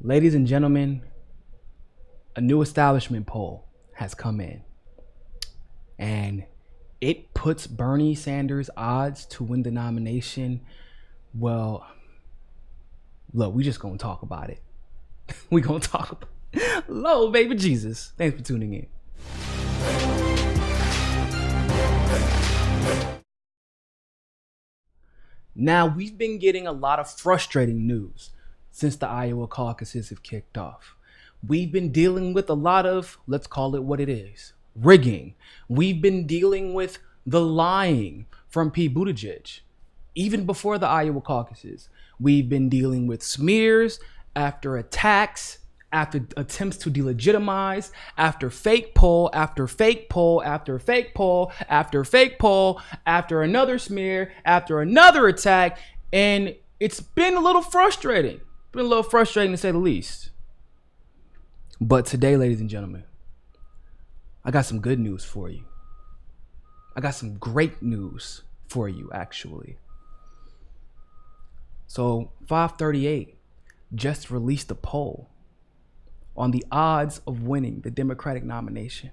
Ladies and gentlemen, a new establishment poll has come in, and it puts Bernie Sanders' odds to win the nomination. Well, look, we just gonna talk about it. We gonna talk about it. Hello, baby Jesus. Thanks for tuning in. Now, we've been getting a lot of frustrating news since the Iowa caucuses have kicked off. We've been dealing with a lot of, let's call it what it is, rigging. We've been dealing with the lying from Pete Buttigieg. Even before the Iowa caucuses, we've been dealing with smears after attacks, after attempts to delegitimize, after fake poll, after fake poll, after fake poll, after fake poll, after another smear, after another attack. And it's been a little frustrating. Been a little frustrating to say the least. But today, ladies and gentlemen, I got some good news for you. I got some great news for you, actually. So, FiveThirtyEight just released a poll on the odds of winning the Democratic nomination.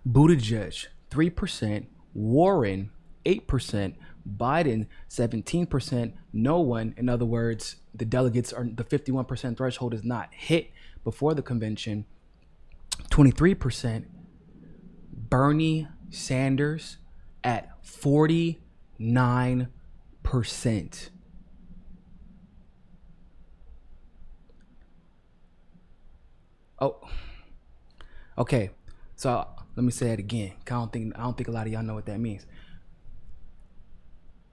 Buttigieg, 3%, Warren, 8%, Biden, 17%, no one. In other words, the delegates are, the 51% threshold is not hit before the convention. 23%, Bernie Sanders at 49%. Oh, okay. So let me say it again. I don't think a lot of y'all know what that means.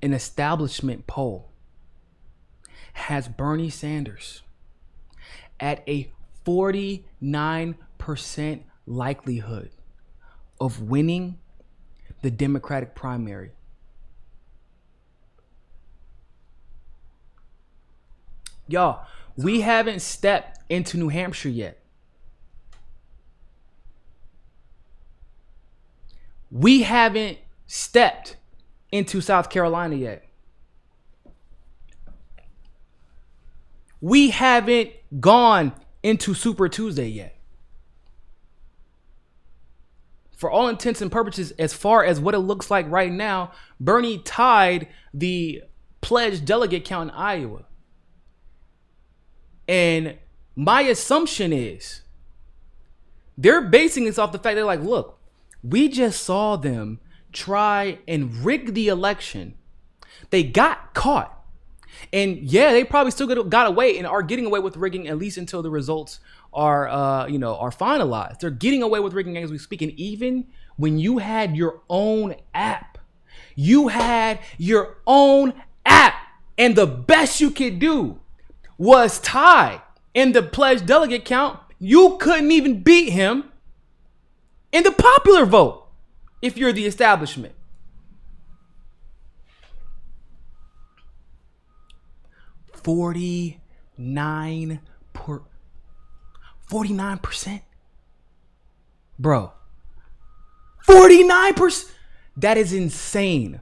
An establishment poll has Bernie Sanders at a 49% likelihood of winning the Democratic primary. Y'all, we haven't stepped into New Hampshire yet. We haven't stepped into South Carolina yet. We haven't gone into Super Tuesday yet. For all intents and purposes, as far as what it looks like right now, Bernie tied the pledged delegate count in Iowa. And my assumption is they're basing this off the fact they're like, look, we just saw them try and rig the election. They got caught. And yeah, they probably still got away and are getting away with rigging at least until the results are finalized. They're getting away with rigging as we speak. And even when you had your own app, and the best you could do was tie in the pledged delegate count, you couldn't even beat him in the popular vote if you're the establishment. $49, bro. 49%. That is insane.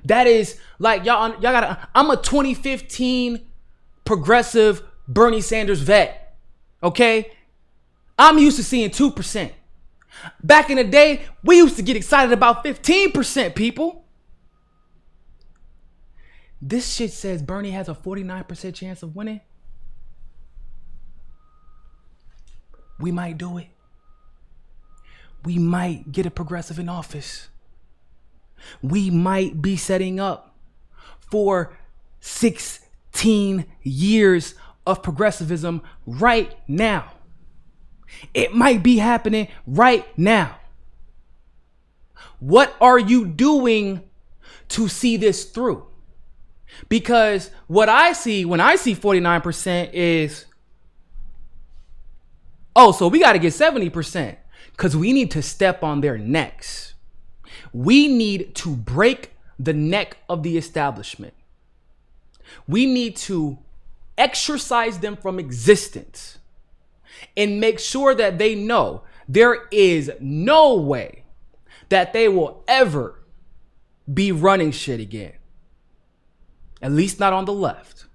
That is like y'all gotta. I'm a 2015 progressive Bernie Sanders vet. Okay, I'm used to seeing 2%. Back in the day, we used to get excited about 15%, people. This shit says Bernie has a 49% chance of winning. We might do it. We might get a progressive in office. We might be setting up for 16 years of progressivism right now. It might be happening right now. What are you doing to see this through? Because what I see when I see 49% is, oh, so we got to get 70% because we need to step on their necks. We need to break the neck of the establishment. We need to exorcise them from existence and make sure that they know there is no way that they will ever be running shit again. At least not on the left.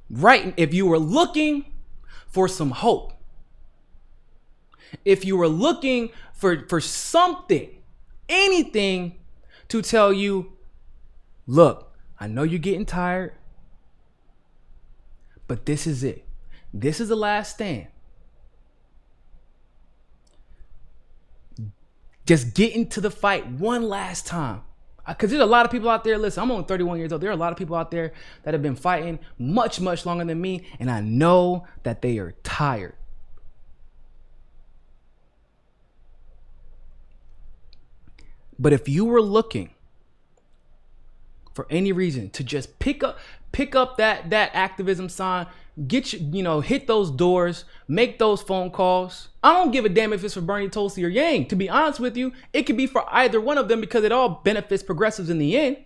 Right? If you were looking for some hope, if you were looking for something, anything to tell you, look, I know you're getting tired, but this is it. This is the last stand. Just get into the fight one last time. Because there's a lot of people out there, listen, I'm only 31 years old. There are a lot of people out there that have been fighting much, much longer than me. And I know that they are tired. But if you were looking for any reason to just pick up that activism sign, hit those doors, make those phone calls. I don't give a damn if it's for Bernie, Tulsi, or Yang. To be honest with you, it could be for either one of them because it all benefits progressives in the end.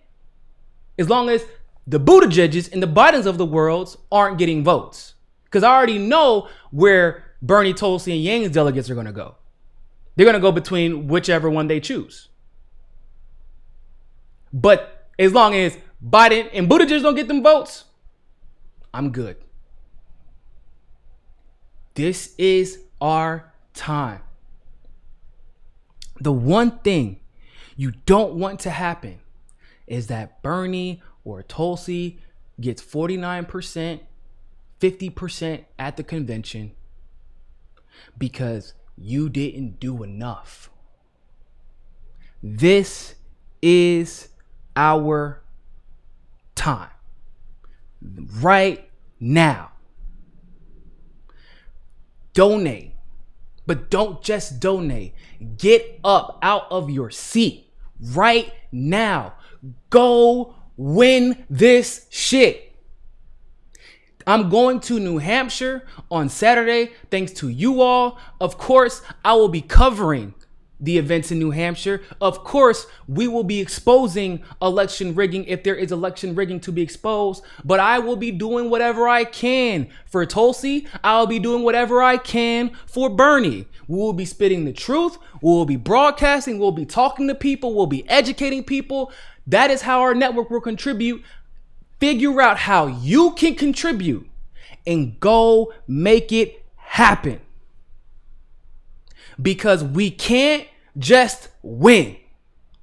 As long as the Buttigiegs and the Bidens of the world aren't getting votes. Because I already know where Bernie, Tulsi, and Yang's delegates are going to go. They're going to go between whichever one they choose. But as long as Biden and Buttigieg don't get them votes, I'm good. This is our time. The one thing you don't want to happen is that Bernie or Tulsi gets 49%, 50% at the convention because you didn't do enough. This is our time. Right now. Donate. But don't just donate. Get up out of your seat right now. Go win this shit. I'm going to New Hampshire on Saturday. Thanks to you all. Of course, I will be covering the events in New Hampshire. Of course, we will be exposing election rigging if there is election rigging to be exposed. But I will be doing whatever I can for Tulsi. I'll be doing whatever I can for Bernie. We will be spitting the truth. We will be broadcasting. We'll be talking to people. We'll be educating people. That is how our network will contribute. Figure out how you can contribute and go make it happen. Because we can't just win.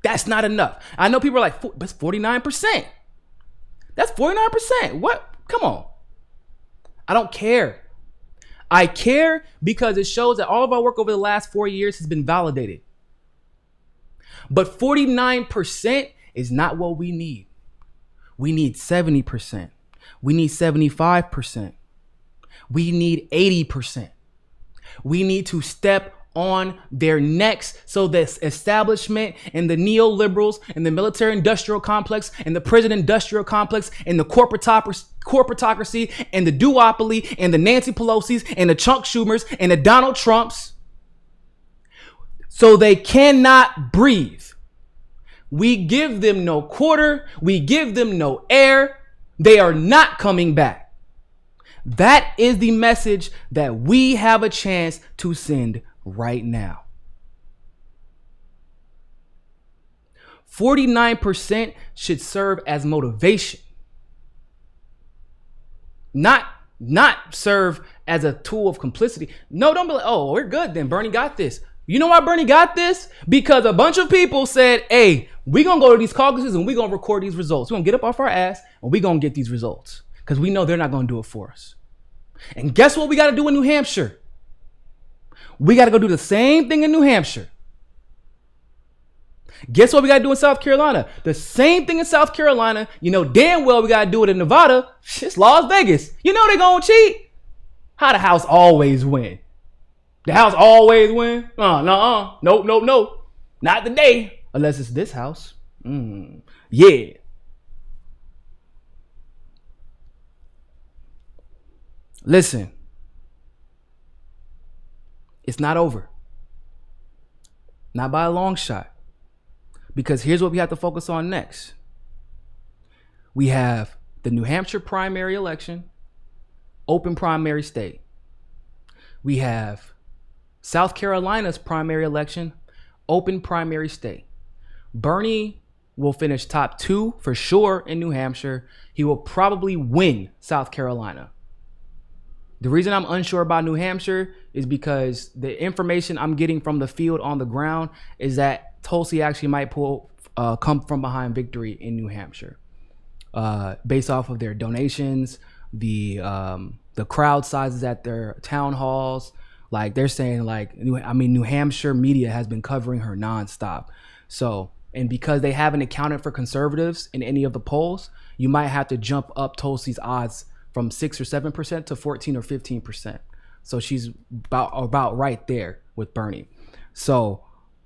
That's not enough. I know people are like, that's 49%. That's 49%. What? Come on. I don't care. I care because it shows that all of our work over the last 4 years has been validated. But 49% is not what we need. We need 70%. We need 75%. We need 80%. We need to step on their necks so this establishment and the neoliberals and the military industrial complex and the prison industrial complex and the corporatocracy and the duopoly and the Nancy Pelosi's and the Chuck Schumers and the Donald Trumps, so they cannot breathe. We give them no quarter. We give them no air. They are not coming back. That is the message that we have a chance to send right now. 49% should serve as motivation. Not serve as a tool of complicity. No, don't be like, oh, we're good then. Bernie got this. You know why Bernie got this? Because a bunch of people said, hey, we're going to go to these caucuses and we're going to record these results. We're going to get up off our ass and we're going to get these results. Because we know they're not going to do it for us. And guess what we got to do in New Hampshire? We got to go do the same thing in New Hampshire. Guess what we got to do in South Carolina? The same thing in South Carolina. You know damn well we got to do it in Nevada. It's Las Vegas. You know they going to cheat. How the House always win. The House always win? No. Not today. Unless it's this house. Yeah. Listen. It's not over. Not by a long shot. Because here's what we have to focus on next. We have the New Hampshire primary election, open primary state. We have South Carolina's primary election, open primary state. Bernie will finish top 2 for sure in New Hampshire. He will probably win South Carolina. The reason I'm unsure about New Hampshire is because the information I'm getting from the field on the ground is that Tulsi actually might come from behind victory in New Hampshire, based off of their donations, the crowd sizes at their town halls. Like they're saying, New Hampshire media has been covering her nonstop. So, and because they haven't accounted for conservatives in any of the polls, you might have to jump up Tulsi's odds from 6 or 7% to 14 or 15%. So she's about right there with Bernie. So,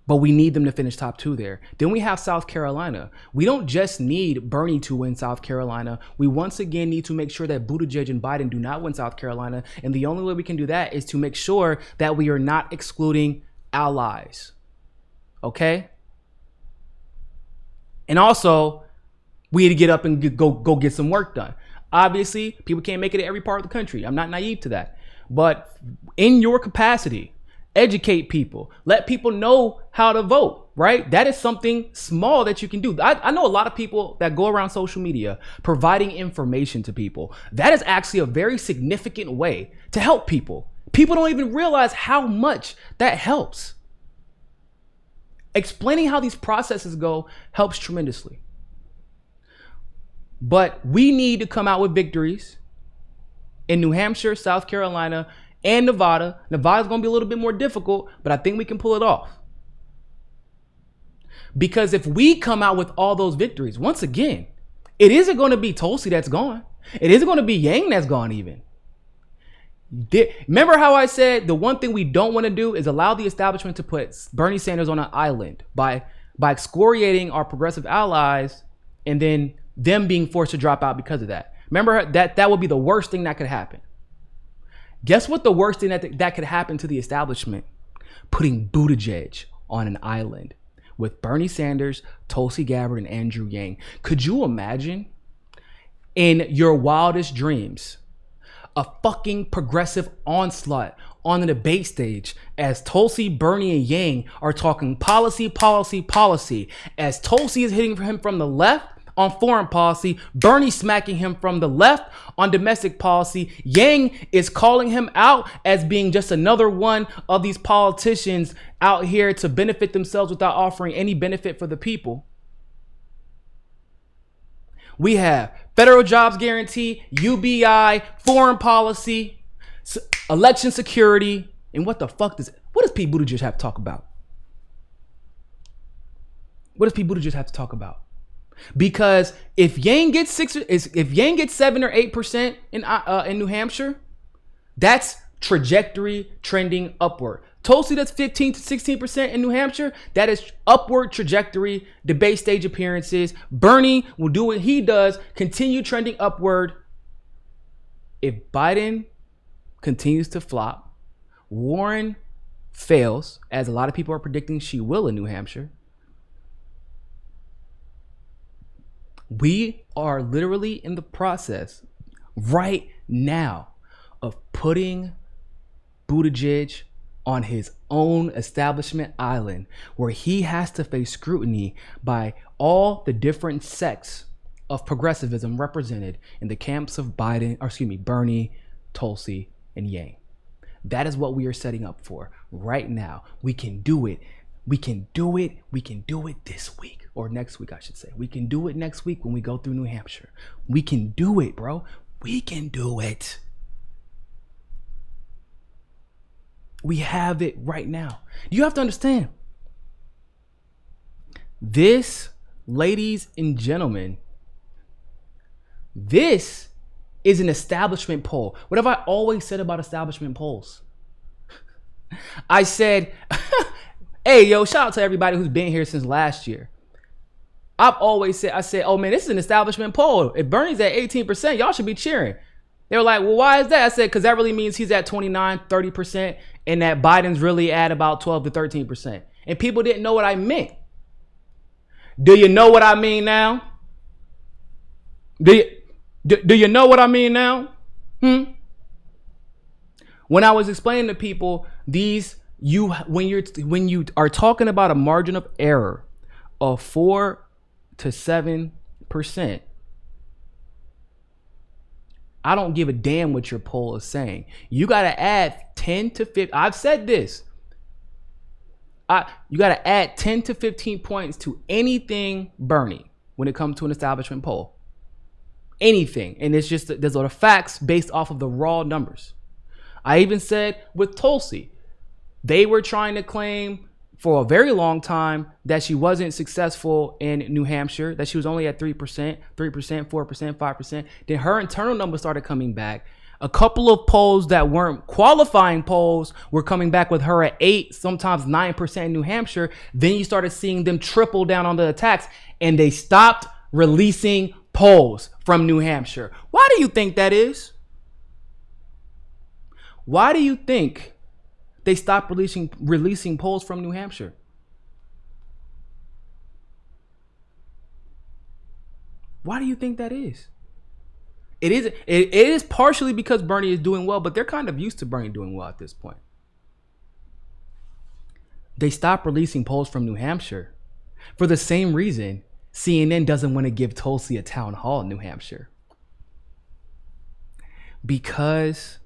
but we need them to finish top 2 there. Then we have South Carolina. We don't just need Bernie to win South Carolina. We once again need to make sure that Buttigieg and Biden do not win South Carolina. And the only way we can do that is to make sure that we are not excluding allies. Okay? And also, we need to get up and go get some work done. Obviously, people can't make it in every part of the country. I'm not naive to that. But in your capacity, educate people. Let people know how to vote, right? That is something small that you can do. I know a lot of people that go around social media providing information to people. That is actually a very significant way to help people. People don't even realize how much that helps. Explaining how these processes go helps tremendously. But we need to come out with victories in New Hampshire, South Carolina, and Nevada. Nevada's going to be a little bit more difficult, but I think we can pull it off. Because if we come out with all those victories, once again, it isn't going to be Tulsi that's gone. It isn't going to be Yang that's gone even. Remember how I said the one thing we don't want to do is allow the establishment to put Bernie Sanders on an island by excoriating our progressive allies and then them being forced to drop out because of that. Remember that would be the worst thing that could happen. Guess what the worst thing that could happen to the establishment? Putting Buttigieg on an island with Bernie Sanders, Tulsi Gabbard, and Andrew Yang. Could you imagine in your wildest dreams a fucking progressive onslaught on the debate stage as Tulsi, Bernie, and Yang are talking policy, as Tulsi is hitting him from the left on foreign policy, Bernie smacking him from the left on domestic policy. Yang is calling him out as being just another one of these politicians out here to benefit themselves without offering any benefit for the people. We have federal jobs guarantee, UBI, foreign policy, election security, and what does Pete Buttigieg have to talk about? What does Pete Buttigieg have to talk about? Because if Yang gets 7 or 8% in New Hampshire, that's trajectory trending upward. Tulsi, that's 15 to 16% in New Hampshire. That is upward trajectory, debate stage appearances. Bernie will do what he does, continue trending upward. If Biden continues to flop, Warren fails, as a lot of people are predicting she will in New Hampshire, we are literally in the process right now of putting Buttigieg on his own establishment island where he has to face scrutiny by all the different sects of progressivism represented in the camps of Bernie, Tulsi, and Yang. That is what we are setting up for right now. We can do it. We can do it. We can do it this week, or next week, I should say. We can do it next week when we go through New Hampshire. We can do it, bro. We can do it. We have it right now. You have to understand. This, ladies and gentlemen, this is an establishment poll. What have I always said about establishment polls? I said, hey, yo, shout out to everybody who's been here since last year. I've always said, oh man, this is an establishment poll. If Bernie's at 18%, y'all should be cheering. They were like, well, why is that? I said, because that really means he's at 29, 30%, and that Biden's really at about 12 to 13%. And people didn't know what I meant. Do you know what I mean now? Do you know what I mean now? When I was explaining to people when you are talking about a margin of error of 4 to 7%. I don't give a damn what your poll is saying. You got to add 10 to 15. I've said this. You got to add 10 to 15 points to anything Bernie when it comes to an establishment poll. Anything. And it's just, there's a lot of facts based off of the raw numbers. I even said with Tulsi, they were trying to claim for a very long time that she wasn't successful in New Hampshire, that she was only at 3%, 3%, 4%, 5%. Then her internal numbers started coming back. A couple of polls that weren't qualifying polls were coming back with her at 8, sometimes 9% in New Hampshire. Then you started seeing them triple down on the attacks, and they stopped releasing polls from New Hampshire. Why do you think that is? Why do you think they stopped releasing polls from New Hampshire? Why do you think that is? It is partially because Bernie is doing well, but they're kind of used to Bernie doing well at this point. They stopped releasing polls from New Hampshire for the same reason CNN doesn't want to give Tulsi a town hall in New Hampshire. Because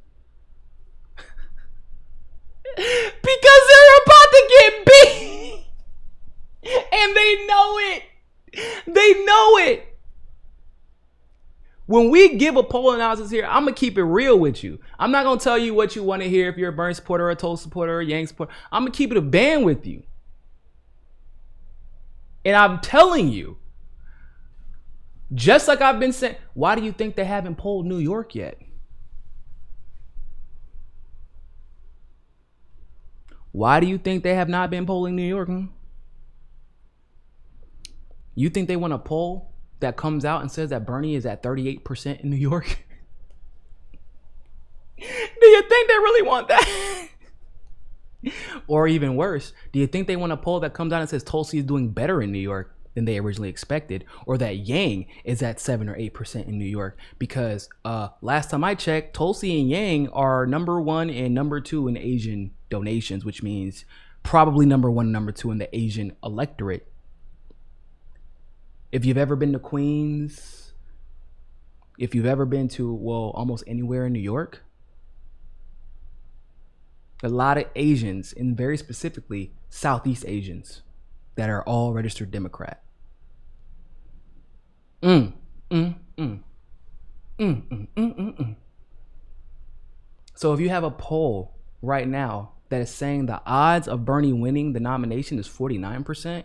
they're about to get beat. And they know it. They know it. When we give a poll analysis here, I'm going to keep it real with you. I'm not going to tell you what you want to hear if you're a Bernie supporter, a Tulsi supporter, or a Yang supporter. I'm going to keep it a band with you. And I'm telling you, just like I've been saying, why do you think they haven't polled New York yet? Why do you think they have not been polling New York? You think they want a poll that comes out and says that Bernie is at 38% in New York? Do you think they really want that? Or even worse, do you think they want a poll that comes out and says Tulsi is doing better in New York than they originally expected, or that Yang is at 7 or 8% in New York? Because last time I checked, Tulsi and Yang are number 1 and number 2 in Asian donations, which means probably number 1 and number 2 in the Asian electorate. If you've ever been to Queens, if you've ever been to, well, almost anywhere in New York, a lot of Asians, and very specifically Southeast Asians, that are all registered Democrat. So if you have a poll right now that is saying the odds of Bernie winning the nomination is 49%,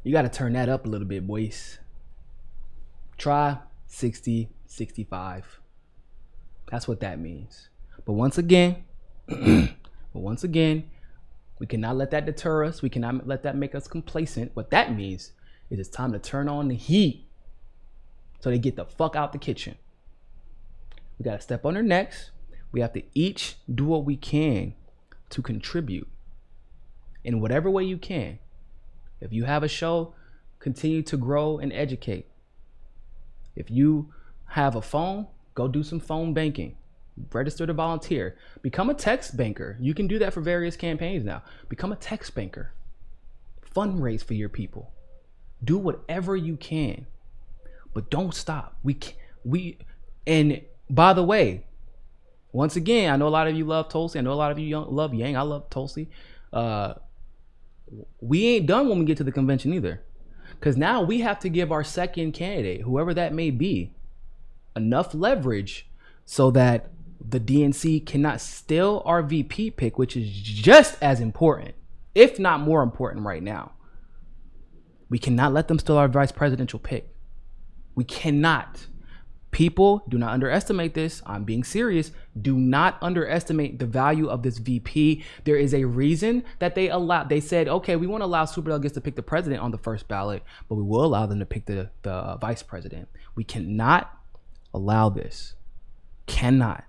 you got to turn that up a little bit, boys. Try 60, 65. That's what that means. But once again, we cannot let that deter us. We cannot let that make us complacent. What that means is it's time to turn on the heat so they get the fuck out the kitchen. We got to step on their necks. We have to each do what we can to contribute in whatever way you can. If you have a show, continue to grow and educate. If you have a phone, go do some phone banking. Register to volunteer. Become a text banker. You can do that for various campaigns now. Become a text banker. Fundraise for your people. Do whatever you can. But don't stop. And by the way, once again, I know a lot of you love Tulsi. I know a lot of you love Yang. I love Tulsi. We ain't done when we get to the convention either. Because now we have to give our second candidate, whoever that may be, enough leverage so that the DNC cannot steal our VP pick, which is just as important, if not more important right now. We cannot let them steal our vice presidential pick. We cannot. People, do not underestimate this. I'm being serious. Do not underestimate the value of this VP. There is a reason that they said, okay, we want to allow superdelegates to pick the president on the first ballot, but we will allow them to pick the vice president. We cannot allow this. Cannot.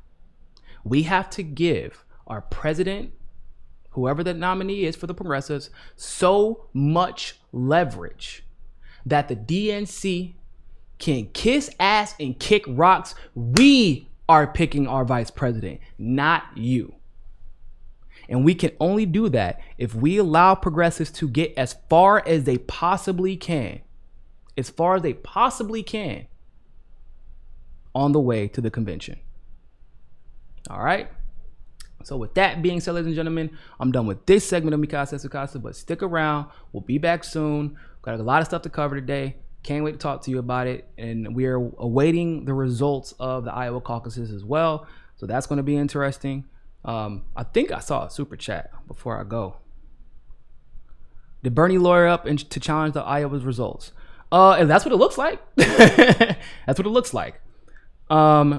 We have to give our president, whoever the nominee is for the progressives, so much leverage that the DNC can kiss ass and kick rocks. We are picking our vice president, not you. And we can only do that if we allow progressives to get as far as they possibly can, on the way to the convention. All right. So with that being said, ladies and gentlemen, I'm done with this segment of Mikasa Sukasa, but stick around. We'll be back soon. Got a lot of stuff to cover today. Can't wait to talk to you about it. And we are awaiting the results of the Iowa caucuses as well. So that's going to be interesting. I think I saw a super chat before I go. Did Bernie lawyer up to challenge the Iowa's results? And that's what it looks like. That's what it looks like.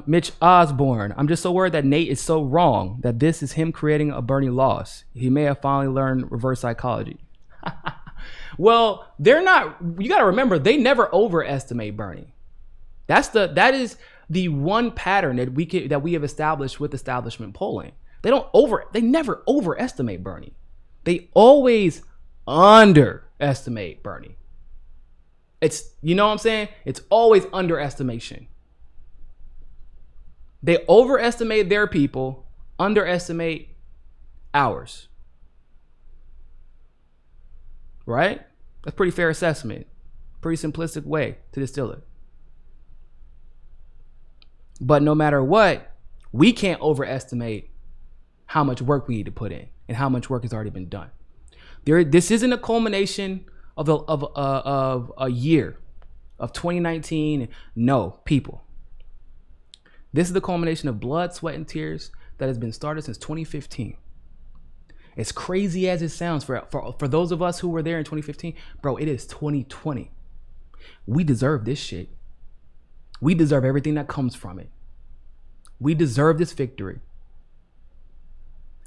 Mitch Osborne, I'm just so worried that Nate is so wrong that this is him creating a Bernie loss. He may have finally learned reverse psychology. Well, they're not. You got to remember, they never overestimate Bernie. That is the one pattern that we have established with establishment polling. They never overestimate Bernie. They always underestimate Bernie. It's, you know what I'm saying? It's always underestimation. They overestimate their people, underestimate ours. Right? That's a pretty fair assessment. Pretty simplistic way to distill it. But no matter what, we can't overestimate how much work we need to put in and how much work has already been done. This isn't a culmination of a year of 2019. No, people. This is the culmination of blood, sweat, and tears that has been started since 2015. As crazy as it sounds for those of us who were there in 2015, bro, it is 2020. We deserve this shit. We deserve everything that comes from it. We deserve this victory.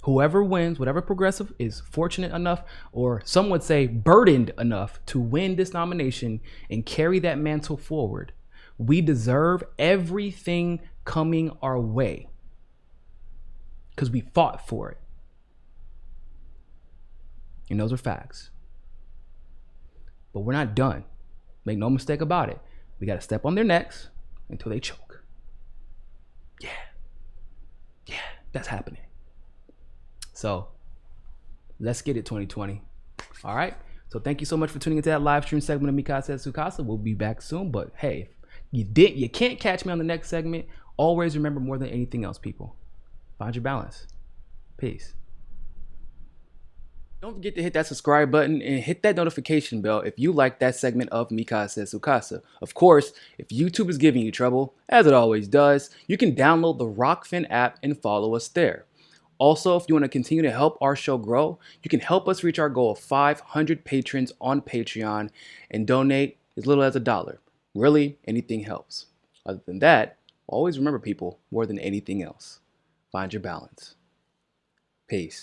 Whoever wins, whatever progressive is fortunate enough, or some would say burdened enough to win this nomination and carry that mantle forward, we deserve everything coming our way because we fought for it. And those are facts. But we're not done. Make no mistake about it. We got to step on their necks until they choke. Yeah, that's happening. So let's get it, 2020. All right. So thank you so much for tuning into that live stream segment of Mikasa Sukasa. We'll be back soon. But hey, you can't catch me on the next segment. Always remember, more than anything else, people, find your balance. Peace. Don't forget to hit that subscribe button and hit that notification bell if you like that segment of Mikasa Sukasa. Of course, if YouTube is giving you trouble, as it always does, you can download the ROKFIN app and follow us there. Also, if you want to continue to help our show grow, you can help us reach our goal of 500 patrons on Patreon and donate as little as $1. Really, anything helps. Other than that, always remember, people, more than anything else, find your balance. Peace.